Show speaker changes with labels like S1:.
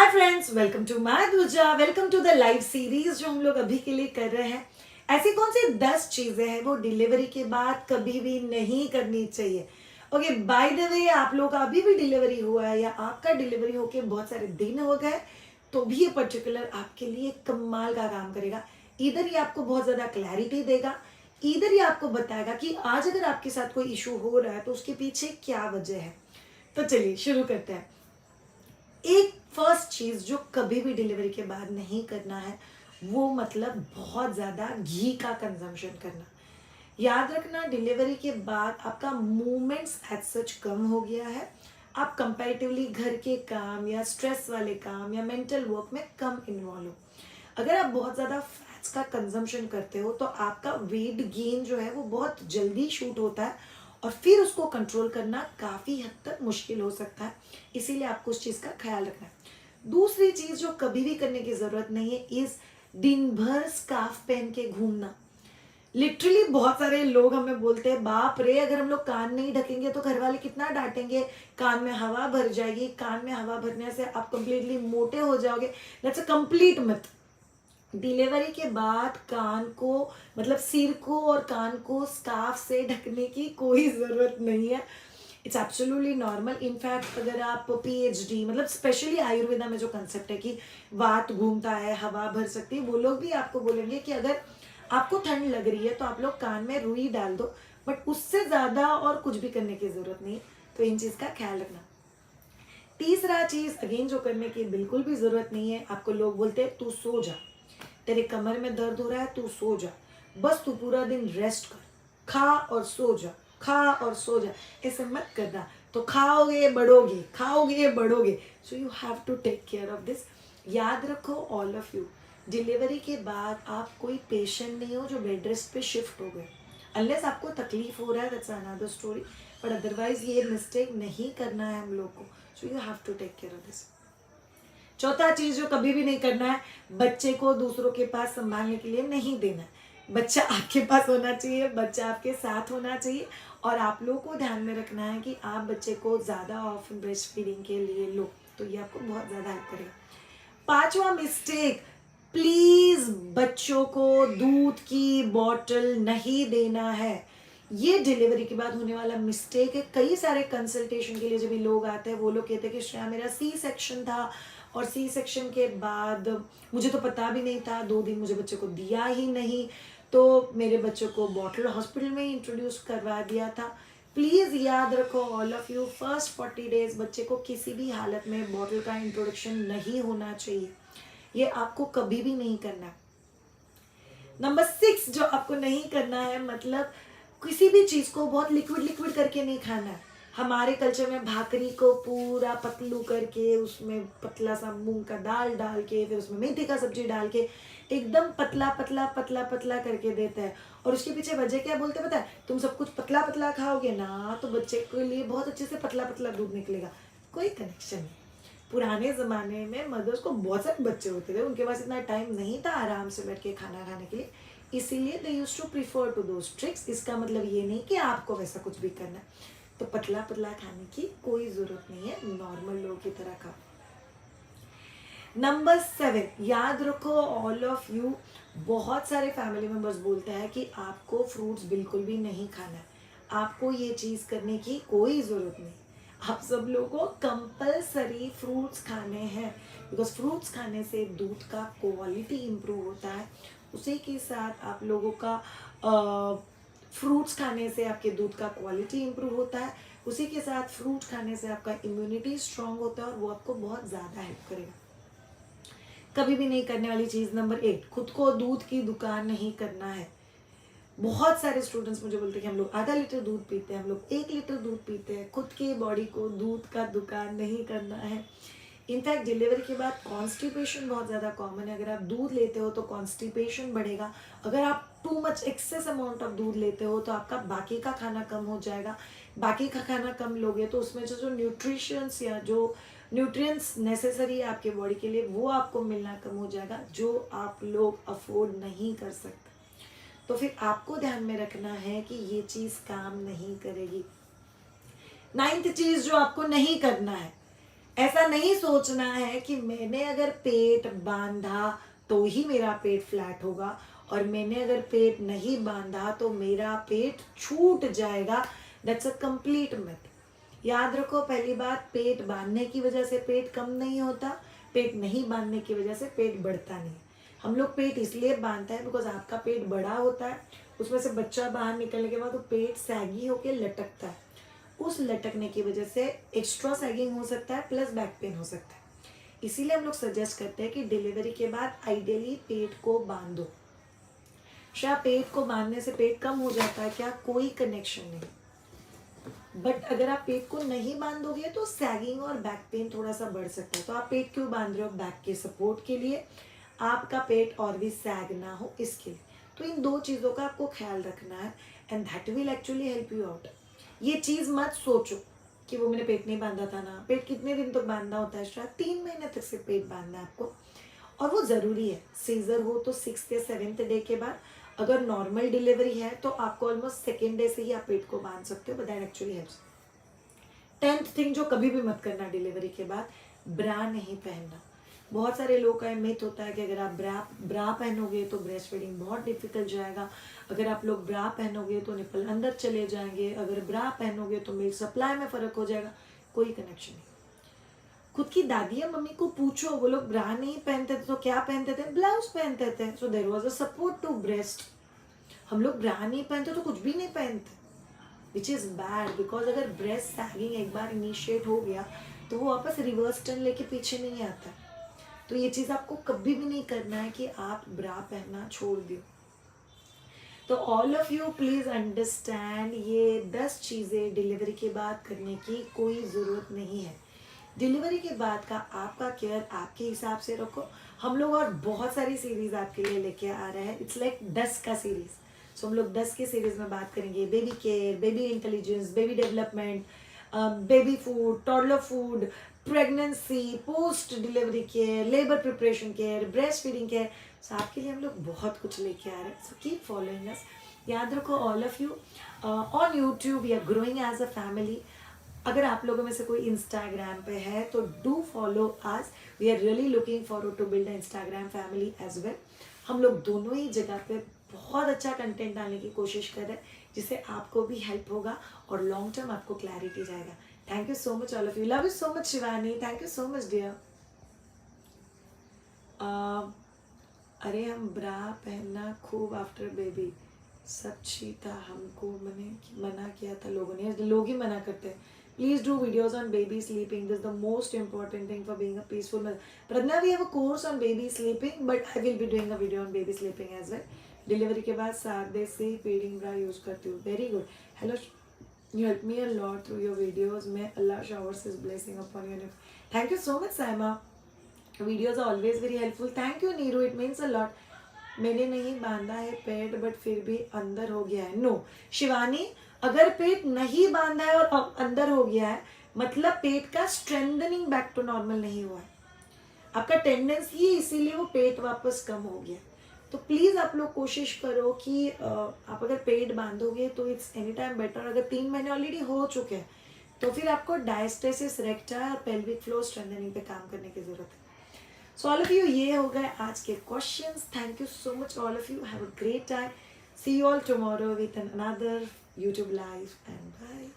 S1: Hi friends, welcome to my दूजा। Welcome to the live series जो हम लोग अभी के लिए कर रहे हैं। ऐसी कौन सी 10 चीजें हैं वो डिलीवरी के बाद कभी भी नहीं करनी चाहिए। ओके, बाय द वे, आप लोग का अभी भी डिलीवरी हुआ है या आपका डिलीवरी होके बहुत सारे दिन हो गए तो भी ये पर्टिकुलर आपके लिए कमाल का काम करेगा। इधर ये आपको बहुत ज्यादा क्लैरिटी देगा, इधर ये आपको बताएगा कि आज अगर आपके साथ कोई इशू हो रहा है तो उसके पीछे क्या वजह है। तो चलिए शुरू करते हैं। एक फर्स्ट चीज जो कभी भी डिलीवरी के बाद नहीं करना है वो मतलब बहुत ज्यादा घी का कंजम्पशन करना। याद रखना, डिलीवरी के बाद आपका मूवमेंट्स एज सच कम हो गया है। आप कंपैरेटिवली घर के काम या स्ट्रेस वाले काम या मेंटल वर्क में कम इन्वॉल्व हो। अगर आप बहुत ज़्यादा फैट्स का कंजम्पशन करते हो तो आपका वेट गेन जो है वो बहुत जल्दी शूट होता है और फिर उसको कंट्रोल करना काफ़ी हद तक मुश्किल हो सकता है। इसीलिए आपको उस चीज़ का ख्याल रखना है। दूसरी चीज़ जो कभी भी करने की ज़रूरत नहीं है इस दिन भर स्कार्फ पहन के घूमना। लिटरली बहुत सारे लोग हमें बोलते हैं, बाप रे, अगर हम लोग कान नहीं ढकेंगे तो घर वाले कितना डांटेंगे, कान में हवा भर जाएगी, कान में हवा भरने से आप कंप्लीटली मोटे हो जाओगे। That's a complete myth. Delivery के बाद कान को मतलब सिर को और कान को स्कार्फ से ढकने की कोई ज़रूरत नहीं है। It's absolutely normal. इनफैक्ट अगर आप पीएचडी मतलब स्पेशली आयुर्वेदा में जो कंसेप्ट है कि वात घूमता है, हवा भर सकती है, वो लोग भी आपको बोलेंगे कि अगर आपको ठंड लग रही है तो आप लोग कान में रुई डाल दो, बट उससे ज़्यादा और कुछ भी करने की ज़रूरत नहीं है। तो इन चीज़ का ख्याल रखना। तीसरा चीज़ अगेन जो करने की बिल्कुल भी ज़रूरत नहीं है, आपको लोग बोलते हैं तू सो जा, तेरे कमर में दर्द हो रहा है, तू सो जा, बस तू पूरा दिन रेस्ट कर, खा और सो जा, खा और सो जा। ऐसे मत करना, तो खाओगे बढ़ोगे, खाओगे बढ़ोगे। So you have to take care of this. याद रखो ऑल ऑफ यू, डिलीवरी के बाद आप कोई पेशेंट नहीं हो जो बेड रेस्ट पे शिफ्ट हो गए। अनलेस आपको तकलीफ हो रहा है, that's another story, but otherwise ये मिस्टेक नहीं करना है हम लोग को। So you have to take care of this. चौथा चीज जो कभी भी नहीं करना है, बच्चे को दूसरों के पास संभालने के लिए नहीं देना है। बच्चा आपके पास होना चाहिए, बच्चा आपके साथ होना चाहिए और आप लोगों को ध्यान में रखना है कि आप बच्चे को ज़्यादा ऑफन ब्रेस्ट फीडिंग के लिए लो, तो ये आपको बहुत ज़्यादा हेल्प करेगा। पांचवा मिस्टेक, प्लीज बच्चों को दूध की बॉटल नहीं देना है। ये डिलीवरी के बाद होने वाला मिस्टेक है। कई सारे कंसल्टेशन के लिए जब भी लोग आते हैं वो लोग कहते हैं कि श्रेया, मेरा सी सेक्शन था और सी सेक्शन के बाद मुझे तो पता भी नहीं था, 2 दिन मुझे बच्चे को दिया ही नहीं, तो मेरे बच्चों को बॉटल हॉस्पिटल में इंट्रोड्यूस करवा दिया था। प्लीज़ याद रखो all of you, first 40 days बच्चे को किसी भी हालत में बॉटल का इंट्रोडक्शन नहीं होना चाहिए। ये आपको कभी भी नहीं करना। नंबर 6 जो आपको नहीं करना है, मतलब किसी भी चीज़ को बहुत लिक्विड लिक्विड करके नहीं खाना है। हमारे कल्चर में भाकरी को पूरा पतलू करके उसमें पतला सा मूंग का दाल डाल के फिर उसमें मेथी का सब्जी डाल के एकदम पतला पतला पतला पतला करके देता है। और उसके पीछे वजह क्या बोलते हैं पता है? तुम सब कुछ पतला पतला खाओगे ना तो बच्चे के लिए बहुत अच्छे से पतला पतला दूध निकलेगा। कोई कनेक्शन नहीं। पुराने ज़माने में मदर्स को बहुत सारे बच्चे होते थे, उनके पास इतना टाइम नहीं था आराम से बैठ के खाना खाने के लिए, इसीलिए they used to prefer to those tricks. इसका मतलब ये नहीं कि आपको वैसा कुछ भी करना है। तो पतला पतला खाने की कोई ज़रूरत नहीं है, नॉर्मल लोगों की तरह खाओ। नंबर 7, याद रखो ऑल ऑफ यू, बहुत सारे फैमिली मेम्बर्स बोलते हैं कि आपको फ्रूट्स बिल्कुल भी नहीं खाना है। आपको ये चीज़ करने की कोई ज़रूरत नहीं। आप सब लोगों को कंपलसरी फ्रूट्स खाने हैं, बिकॉज फ्रूट्स खाने से दूध का क्वालिटी इम्प्रूव होता है। उसी के साथ आप लोगों का फ्रूट्स खाने से आपके दूध का क्वालिटी इम्प्रूव होता है। उसी के साथ फ्रूट खाने से आपका इम्यूनिटी स्ट्रांग होता है और वो आपको बहुत ज़्यादा हेल्प करेगा। कभी भी नहीं करने वाली चीज़ नंबर 8, खुद को दूध की दुकान नहीं करना है। बहुत सारे स्टूडेंट्स मुझे बोलते हैं कि हम लोग आधा लीटर दूध पीते हैं, हम लोग 1 लीटर दूध पीते हैं। खुद की बॉडी को दूध का दुकान नहीं करना है। इनफैक्ट डिलीवरी के बाद कॉन्स्टिपेशन बहुत ज़्यादा कॉमन है। अगर आप दूध लेते हो तो कॉन्स्टिपेशन बढ़ेगा। अगर आप too much excess amount of दूध लेते हो तो आपका बाकी का खाना कम हो जाएगा। बाकी का खाना कम लोगे तो उसमें जो न्यूट्रिशंस या जो न्यूट्रिएंट्स नेसेसरी है आपके बॉडी के लिए वो आपको मिलना कम हो जाएगा, जो आप लोग अफोर्ड नहीं कर सकते। तो फिर आपको ध्यान में रखना है कि ये चीज़ काम नहीं करेगी। 9th चीज़ जो आपको नहीं करना है, ऐसा नहीं सोचना है कि मैंने अगर पेट बांधा तो ही मेरा पेट फ्लैट होगा, और मैंने अगर पेट नहीं बांधा तो मेरा पेट छूट जाएगा। That's a complete myth. याद रखो, पहली बात, पेट बांधने की वजह से पेट कम नहीं होता, पेट नहीं बांधने की वजह से पेट बढ़ता नहीं। हम लोग पेट इसलिए बांधते हैं बिकॉज आपका पेट बड़ा होता है, उसमें से बच्चा बाहर निकलने के बाद वो पेट सैगी होके लटकता है। उस लटकने की वजह से एक्स्ट्रा सैगिंग हो सकता है, प्लस बैक पेन हो सकता है। इसीलिए हम लोग सजेस्ट करते हैं कि डिलीवरी के बाद आइडियली पेट को बांधो। शायद पेट को बांधने से पेट कम हो जाता है क्या? कोई कनेक्शन नहीं। बट अगर आप पेट को नहीं बांधोगे तो सैगिंग और बैक पेन थोड़ा सा बढ़ सकता है। तो आप पेट क्यों बांध रहे हो? बैक के सपोर्ट के लिए, आपका पेट और भी सैग ना हो इसके लिए। तो इन दो चीज़ों का आपको ख्याल रखना है, and that will actually help you out. ये चीज़ मत सोचो कि वो मैंने पेट नहीं बांधा था ना। पेट कितने दिन तक बांधना होता है? शायद 3 महीने तक से पेट बांधना है आपको, और वो ज़रूरी है। सीजर हो तो 6th या 7th डे के बाद, अगर नॉर्मल डिलीवरी है तो आपको ऑलमोस्ट 2nd डे से ही आप पेट को बांध सकते हो, but that actually helps. 10th thing जो कभी भी मत करना डिलीवरी के बाद, ब्रा नहीं पहनना। बहुत सारे लोग का मिथ होता है कि अगर आप ब्रा पहनोगे तो ब्रेस्ट फीडिंग बहुत डिफिकल्ट जाएगा, अगर आप लोग ब्रा पहनोगे तो निपल अंदर चले जाएंगे, अगर ब्रा पहनोगे तो मिल्क सप्लाई में फ़र्क हो जाएगा। कोई कनेक्शन नहीं। खुद की दादी या मम्मी को पूछो, वो लोग ब्रा नहीं पहनते थे तो क्या पहनते थे? ब्लाउज पहनते थे। So there was a support to breast. हम लोग ब्रा नहीं पहनते तो कुछ भी नहीं पहनते, विच इज़ बैड, बिकॉज अगर ब्रेस्ट सैगिंग एक बार इनिशिएट हो गया तो वो वापस रिवर्स टर्न लेके पीछे नहीं आता। तो ये चीज़ आपको कभी भी नहीं करना है कि आप ब्रा पहनना छोड़ दो। तो all of you please understand, ये 10 चीज़ें डिलीवरी के बाद करने की कोई ज़रूरत नहीं है। डिलीवरी के बाद का आपका केयर आपके हिसाब से रखो। हम लोग और बहुत सारी सीरीज आपके लिए लेके आ रहे हैं। इट्स लाइक 10 का सीरीज। सो हम लोग 10 के सीरीज में बात करेंगे baby care, baby intelligence, baby development, baby food, toddler food, pregnancy, post delivery care, labour preparation care, breast feeding care. So आपके लिए हम लोग बहुत कुछ लेके आ रहे हैं। So keep following us. याद रखो all of you, on YouTube we are growing as a family. अगर आप लोगों में से कोई इंस्टाग्राम पे है तो do follow us. We are really looking forward to build Instagram family as well. हम लोग दोनों ही जगह पे बहुत अच्छा कंटेंट डालने की कोशिश कर रहे हैं, जिससे आपको भी हेल्प होगा और लॉन्ग टर्म आपको क्लैरिटी जाएगा। Thank you so much all of you. Love you so much Shivani. Thank you so much dear. अरे हम ब्रा पहनना खूब आफ्टर बेबी, सच्ची था, हमको मना किया था लोगों ने। लोग ही मना करते हैं। Please do videos on baby sleeping. This is the most important thing for being a peaceful mother. Pradna, we have a course on baby sleeping, but I will be doing a video on baby sleeping as well. Delivery के बाद 7 days से feeding bra use करती हूँ। Very good. Hello, you help me a lot through your videos. May Allah showers His blessing upon you. Thank you so much, Saima. Videos are always very helpful. Thank you, Neeru. It means a lot. मैंने नहीं बांधा है पेट, but फिर भी अंदर हो गया है। नो शिवानी, अगर पेट नहीं बांधा है और अंदर हो गया है, मतलब पेट का स्ट्रेंथनिंग बैक टू नॉर्मल नहीं हुआ है। आपका टेंडेंसी ही इसीलिए वो पेट वापस कम हो गया। तो प्लीज़ आप लोग कोशिश करो कि आप अगर पेट बांधोगे तो इट्स एनी टाइम बेटर। अगर 3 महीने ऑलरेडी हो चुके हैं तो फिर आपको डायस्टेसिस रेक्टा और पेल्विक फ्लोर स्ट्रेंथनिंग पे काम करने की जरूरत है। सो ऑल ऑफ यू, ये हो गए आज के questions. Thank you so much all of you. Have a great time. See you all tomorrow with another YouTube live, and bye.